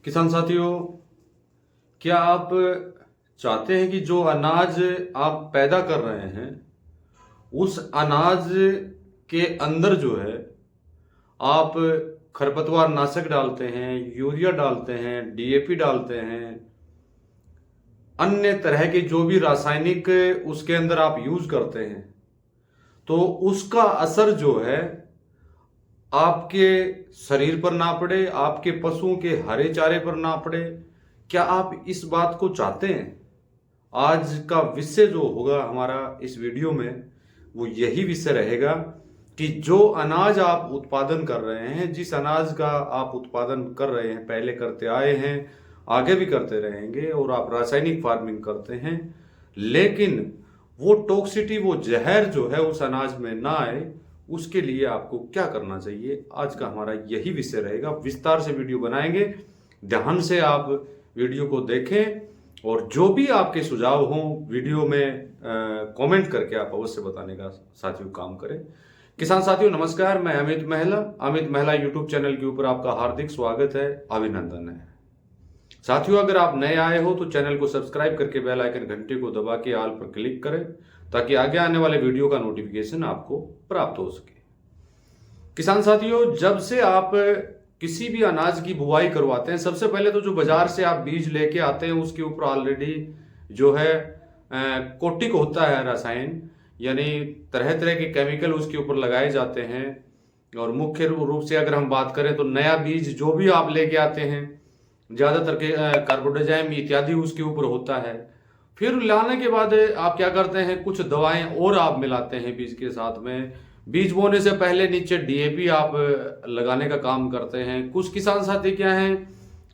किसान साथियों, क्या आप चाहते हैं कि जो अनाज आप पैदा कर रहे हैं उस अनाज के अंदर जो है आप खरपतवार नाशक डालते हैं, यूरिया डालते हैं, डीएपी डालते हैं, अन्य तरह के जो भी रासायनिक उसके अंदर आप यूज करते हैं, तो उसका असर जो है आपके शरीर पर ना पड़े, आपके पशुओं के हरे चारे पर ना पड़े। क्या आप इस बात को चाहते हैं? आज का विषय जो होगा हमारा इस वीडियो में वो यही विषय रहेगा कि जो अनाज आप उत्पादन कर रहे हैं, जिस अनाज का आप उत्पादन कर रहे हैं, पहले करते आए हैं, आगे भी करते रहेंगे और आप रासायनिक फार्मिंग करते हैं, लेकिन वो टॉक्सिटी, वो जहर जो है उस अनाज में ना आए, उसके लिए आपको क्या करना चाहिए, आज का हमारा यही विषय रहेगा। विस्तार से वीडियो बनाएंगे, ध्यान से आप वीडियो को देखें और जो भी आपके सुझाव हों वीडियो में कमेंट करके आप अवश्य बताने का साथियों काम करें। किसान साथियों नमस्कार, मैं अमित महला यूट्यूब चैनल के ऊपर आपका हार्दिक स्वागत है, अभिनंदन है। साथियों, अगर आप नए आए हो तो चैनल को सब्सक्राइब करके बेल आइकन घंटे को दबा के ऑल पर क्लिक करें ताकि आगे आने वाले वीडियो का नोटिफिकेशन आपको प्राप्त हो सके। किसान साथियों, जब से आप किसी भी अनाज की बुवाई करवाते हैं, सबसे पहले तो जो बाजार से आप बीज लेके आते हैं उसके ऊपर ऑलरेडी जो है कोटिक होता है रसायन, यानी तरह तरह के केमिकल उसके ऊपर लगाए जाते हैं। और मुख्य रूप से अगर हम बात करें तो नया बीज जो भी आप लेके आते हैं, ज़्यादातर के कार्बोडाइजाइम इत्यादि उसके ऊपर होता है। फिर लाने के बाद आप क्या करते हैं, कुछ दवाएं और आप मिलाते हैं बीज के साथ में। बीज बोने से पहले नीचे डीएपी आप लगाने का काम करते हैं। कुछ किसान साथी क्या हैं,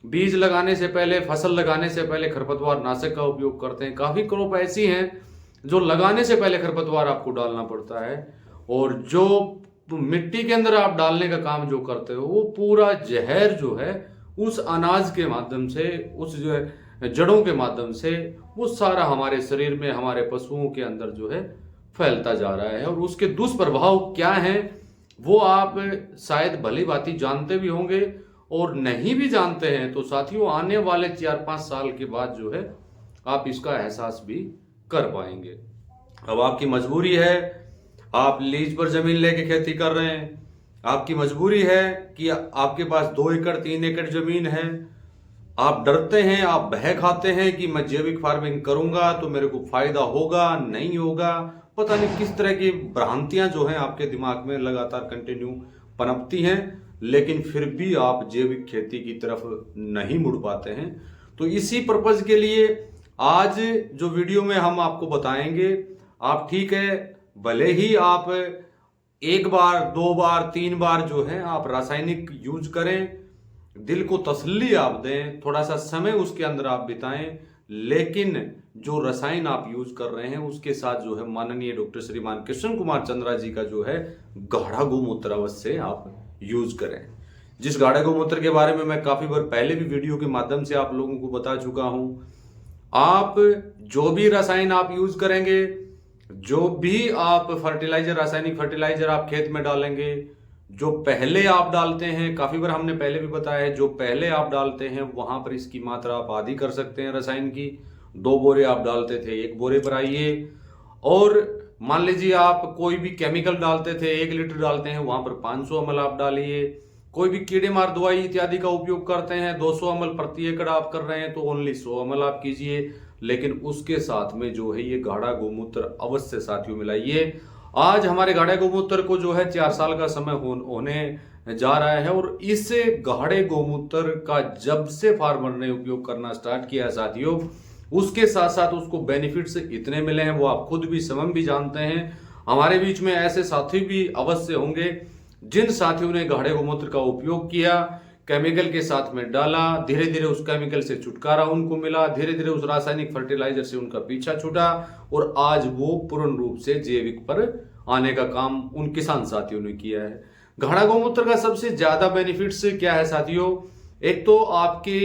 बीज लगाने से पहले, फसल लगाने से पहले खरपतवार नाशक का उपयोग करते हैं। काफ़ी क्रॉप ऐसी हैं जो लगाने से पहले खरपतवार आपको डालना पड़ता है, और जो मिट्टी के अंदर आप डालने का काम जो करते हो वो पूरा जहर जो है उस अनाज के माध्यम से, उस जो है जड़ों के माध्यम से वो सारा हमारे शरीर में, हमारे पशुओं के अंदर जो है फैलता जा रहा है। और उसके दुष्प्रभाव क्या हैं वो आप शायद भली भांति जानते भी होंगे, और नहीं भी जानते हैं तो साथियों आने वाले 4-5 साल के बाद जो है आप इसका एहसास भी कर पाएंगे। अब आपकी मजबूरी है, आप लीज पर जमीन लेके खेती कर रहे हैं, आपकी मजबूरी है कि आपके पास 2 एकड़ 3 एकड़ जमीन है, आप डरते हैं, आप बह खाते हैं कि मैं जैविक फार्मिंग करूंगा तो मेरे को फायदा होगा नहीं होगा, पता नहीं किस तरह की भ्रांतियां जो हैं आपके दिमाग में लगातार कंटिन्यू पनपती हैं, लेकिन फिर भी आप जैविक खेती की तरफ नहीं मुड़ पाते हैं। तो इसी पर्पज के लिए आज जो वीडियो में हम आपको बताएंगे, आप ठीक है भले ही आप 1 बार 2 बार 3 बार जो है आप रासायनिक यूज करें, दिल को तसल्ली आप दें, थोड़ा सा समय उसके अंदर आप बिताएं, लेकिन जो रसायन आप यूज कर रहे हैं उसके साथ जो है माननीय डॉक्टर श्रीमान कृष्ण कुमार चंद्रा जी का जो है गाढ़ा गोमूत्र अवश्य आप यूज करें। जिस गाढ़े गोमूत्र के बारे में मैं काफी बार पहले भी वीडियो के माध्यम से आप लोगों को बता चुका हूं। आप जो भी रसायन आप यूज करेंगे, जो भी आप फर्टिलाइजर, रासायनिक फर्टिलाइजर आप खेत में डालेंगे, जो पहले आप डालते हैं, काफी बार हमने पहले भी बताया है, जो पहले आप डालते हैं वहां पर इसकी मात्रा आप आधी कर सकते हैं रसायन की। 2 बोरे आप डालते थे, 1 बोरे पर आइए। और मान लीजिए आप कोई भी केमिकल डालते थे, 1 लीटर डालते हैं, वहां पर 500 ml आप डालिए। कोई भी कीड़े मार दवाई इत्यादि का उपयोग करते हैं, 200 ml प्रति एकड़ आप कर रहे हैं तो ओनली 100 ml आप कीजिए, लेकिन उसके साथ में जो है ये गाढ़ा गोमूत्र अवश्य साथियों मिलाइए। आज हमारे गाढ़े गोमूत्र को जो है 4 साल का समय होने जा रहा है, और इस गाढ़े गोमूत्र का जब से फार्मर ने उपयोग करना स्टार्ट किया है साथियों, उसके साथ साथ उसको बेनिफिट्स इतने मिले हैं वो आप खुद भी स्वयं भी जानते हैं। हमारे बीच में ऐसे साथी भी अवश्य होंगे जिन साथियों ने गाढ़े गोमूत्र का उपयोग किया, केमिकल के साथ में डाला, धीरे धीरे उस केमिकल से छुटकारा उनको मिला, धीरे धीरे उस रासायनिक फर्टिलाइजर से उनका पीछा छूटा, और आज वो पूर्ण रूप से जैविक पर आने का काम उन किसान साथियों ने किया है। गाढ़ा गोमूत्र का सबसे ज्यादा बेनिफिट्स क्या है साथियों, एक तो आपके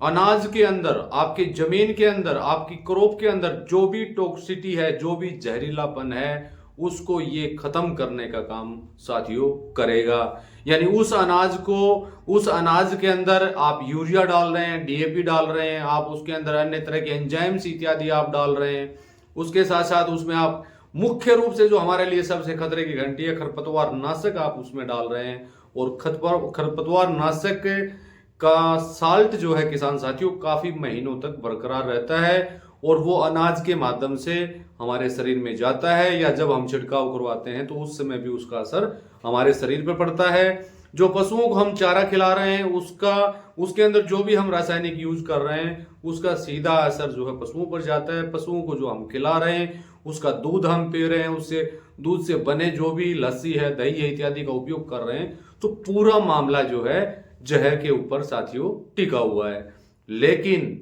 अनाज के अंदर, आपकी जमीन के अंदर, आपकी क्रॉप के अंदर जो भी टॉक्सिटी है, जो भी जहरीलापन है, उसको ये खत्म करने का काम साथियों करेगा। यानी उस अनाज के अंदर आप यूरिया डाल रहे हैं, डीएपी डाल रहे हैं, आप उसके अंदर अन्य तरह के एंजाइम्स इत्यादि आप डाल रहे हैं। उसके साथ साथ उसमें आप मुख्य रूप से जो हमारे लिए सबसे खतरे की घंटी है, खरपतवार नाशक आप उसमें डाल रहे हैं। और खरपतवार नाशक का साल्ट जो है किसान साथियों काफी महीनों तक बरकरार रहता है और वो अनाज के माध्यम से हमारे शरीर में जाता है, या जब हम छिड़काव करवाते हैं तो उस समय भी उसका असर हमारे शरीर पर पड़ता है। जो पशुओं को हम चारा खिला रहे हैं उसके अंदर जो भी हम रासायनिक यूज कर रहे हैं उसका सीधा असर जो है पशुओं पर जाता है। पशुओं को जो हम खिला रहे हैं उसका दूध हम पी रहे हैं, उससे दूध से बने जो भी लस्सी है, दही है इत्यादि का उपयोग कर रहे हैं, तो पूरा मामला जो है जहर के ऊपर साथियों टिका हुआ है। लेकिन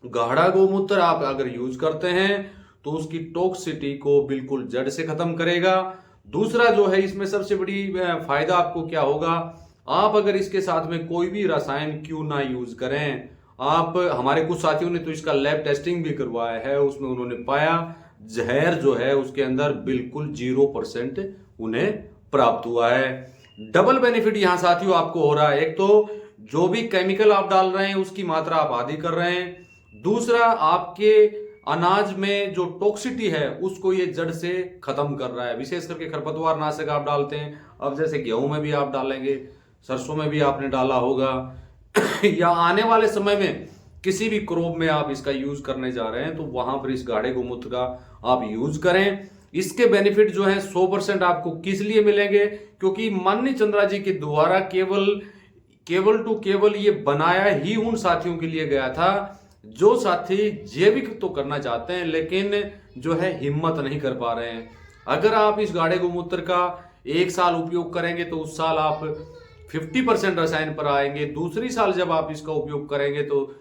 गाढ़ा गोमूत्र आप अगर यूज करते हैं तो उसकी टॉक्सिटी को बिल्कुल जड़ से खत्म करेगा। दूसरा जो है इसमें सबसे बड़ी फायदा आपको क्या होगा, आप अगर इसके साथ में कोई भी रसायन क्यों ना यूज करें, आप हमारे कुछ साथियों ने तो इसका लैब टेस्टिंग भी करवाया है, उसमें उन्होंने पाया जहर जो है उसके अंदर बिल्कुल 0% उन्हें प्राप्त हुआ है। डबल बेनिफिट यहां साथियों आपको हो रहा है। एक तो जो भी केमिकल आप डाल रहे हैं उसकी मात्रा आप आधी कर रहे हैं, दूसरा आपके अनाज में जो टॉक्सिटी है उसको ये जड़ से खत्म कर रहा है। विशेष करके खरपतवार नाशक आप डालते हैं, अब जैसे गेहूं में भी आप डालेंगे, सरसों में भी आपने डाला होगा या आने वाले समय में किसी भी क्रॉप में आप इसका यूज करने जा रहे हैं तो वहां पर इस गाढ़े गोमूत्र का आप यूज करें। इसके बेनिफिट जो है 100% आपको किस लिए मिलेंगे, क्योंकि माननीय चंद्रा जी के द्वारा केवल ये बनाया ही उन साथियों के लिए गया था जो साथी जैविक तो करना चाहते हैं लेकिन जो है हिम्मत नहीं कर पा रहे हैं। अगर आप इस गाढ़े गोमूत्र का 1 साल उपयोग करेंगे तो उस साल आप 50% रसायन पर आएंगे, दूसरी साल जब आप इसका उपयोग करेंगे तो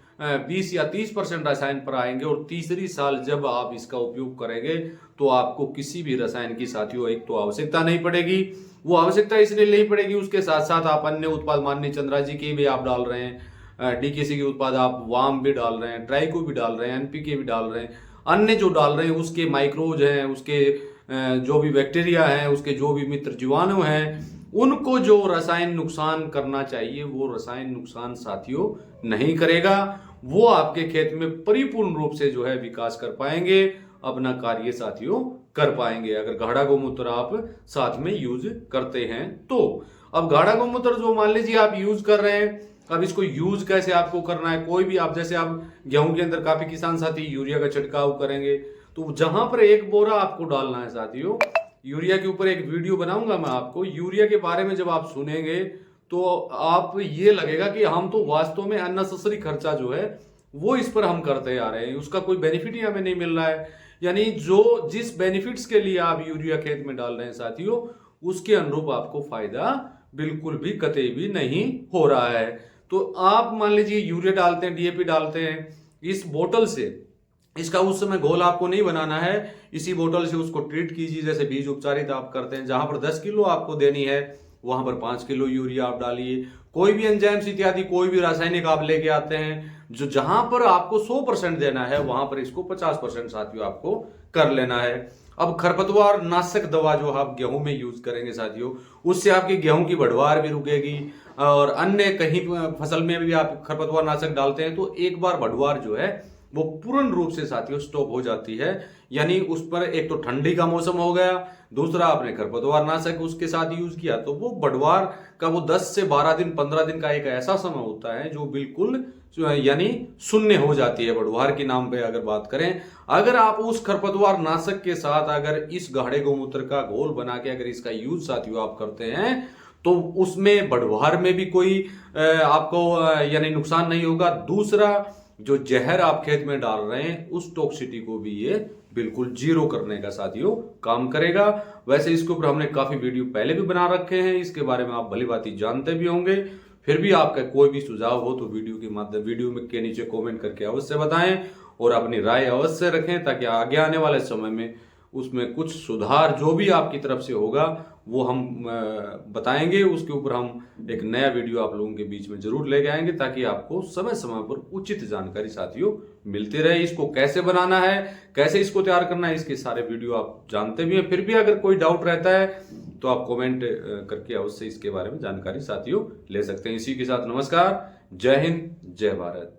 20 या 30% रसायन पर आएंगे, और तीसरी साल जब आप इसका उपयोग करेंगे तो आपको किसी भी रसायन की साथियों एक तो आवश्यकता नहीं पड़ेगी। वो आवश्यकता इसलिए नहीं पड़ेगी, उसके साथ साथ आप अन्य उत्पाद माननीय चंद्रा जी के भी आप डाल रहे हैं, डीकेसी के उत्पाद आप वाम भी डाल रहे हैं, ट्राइको भी डाल रहे हैं, एनपीके भी डाल रहे हैं, अन्य जो डाल रहे हैं उसके माइक्रोज हैं, उसके जो भी बैक्टीरिया हैं, उसके जो भी मित्र जीवाणु हैं, उनको जो रसायन नुकसान करना चाहिए वो रसायन नुकसान साथियों नहीं करेगा। वो आपके खेत में परिपूर्ण रूप से जो है विकास कर पाएंगे, अपना कार्य साथियों कर पाएंगे अगर गाढ़ा गोमूत्र आप साथ में यूज करते हैं तो। अब गाढ़ा गोमूत्र जो मान लीजिए आप यूज कर रहे हैं, अब इसको यूज कैसे आपको करना है, कोई भी आप जैसे आप गेहूं के अंदर काफी किसान साथी यूरिया का छिड़काव करेंगे तो जहां पर 1 बोरा आपको डालना है साथियों, यूरिया के ऊपर एक वीडियो बनाऊंगा मैं आपको, यूरिया के बारे में जब आप सुनेंगे तो आप ये लगेगा कि हम तो वास्तव में अननेसेसरी खर्चा जो है वो इस पर हम करते आ रहे हैं, उसका कोई बेनिफिट ही हमें नहीं मिल रहा है। यानी जो जिस बेनिफिट्स के लिए आप यूरिया खेत में डाल रहे हैं साथियों उसके अनुरूप आपको फायदा बिल्कुल भी कतई भी नहीं हो रहा है। तो आप मान लीजिए यूरिया डालते हैं, डीएपी डालते हैं, इस बोतल से इसका उस समय घोल आपको नहीं बनाना है, इसी बोतल से उसको ट्रीट कीजिए जैसे बीज उपचारित आप करते हैं, जहां पर 10 किलो आपको देनी है वहां पर 5 किलो यूरिया आप डालिए। कोई भी एंजाइम्स इत्यादि कोई भी रासायनिक आप लेके आते हैं, जो जहां पर आपको 100% देना है वहां पर इसको 50% साथियों आपको कर लेना है। अब खरपतवार नाशक दवा जो आप गेहूं में यूज करेंगे साथियों, उससे आपकी गेहूं की बढ़वार भी रुकेगी, और अन्य कहीं फसल में भी आप खरपतवार नाशक डालते हैं तो एक बार बढ़वार जो है वो पूर्ण रूप से साथियों स्टॉप हो जाती है। यानी उस पर एक तो ठंडी का मौसम हो गया, दूसरा आपने खरपतवार नाशक उसके साथ यूज किया तो वो बढ़वार का वो 10 से 12 दिन 15 दिन का एक ऐसा समय होता है जो बिल्कुल यानी शून्य हो जाती है बढ़वार के नाम पे अगर बात करें। अगर आप उस खरपतवार नाशक के साथ अगर इस गाढ़े गोमूत्र का घोल बना के अगर इसका यूज साथियों आप करते हैं तो उसमें बढ़वार में भी कोई आपको यानी नुकसान नहीं होगा। दूसरा जो जहर आप खेत में डाल रहे हैं उस टॉक्सिटी को भी ये बिल्कुल 0 करने का साथियों काम करेगा। वैसे इसके ऊपर हमने काफी वीडियो पहले भी बना रखे हैं, इसके बारे में आप भली भांति जानते भी होंगे। फिर भी आपका कोई भी सुझाव हो तो वीडियो में के नीचे कमेंट करके अवश्य बताएं और अपनी राय अवश्य रखें ताकि आगे आने वाले समय में उसमें कुछ सुधार जो भी आपकी तरफ से होगा वो हम बताएंगे, उसके ऊपर हम एक नया वीडियो आप लोगों के बीच में जरूर लेके आएंगे, ताकि आपको समय समय पर उचित जानकारी साथियों मिलती रहे। इसको कैसे बनाना है, कैसे इसको तैयार करना है, इसके सारे वीडियो आप जानते भी हैं। फिर भी अगर कोई डाउट रहता है तो आप कमेंट करके अवश्य इसके बारे में जानकारी साथियों ले सकते हैं। इसी के साथ नमस्कार, जय हिंद, जय भारत।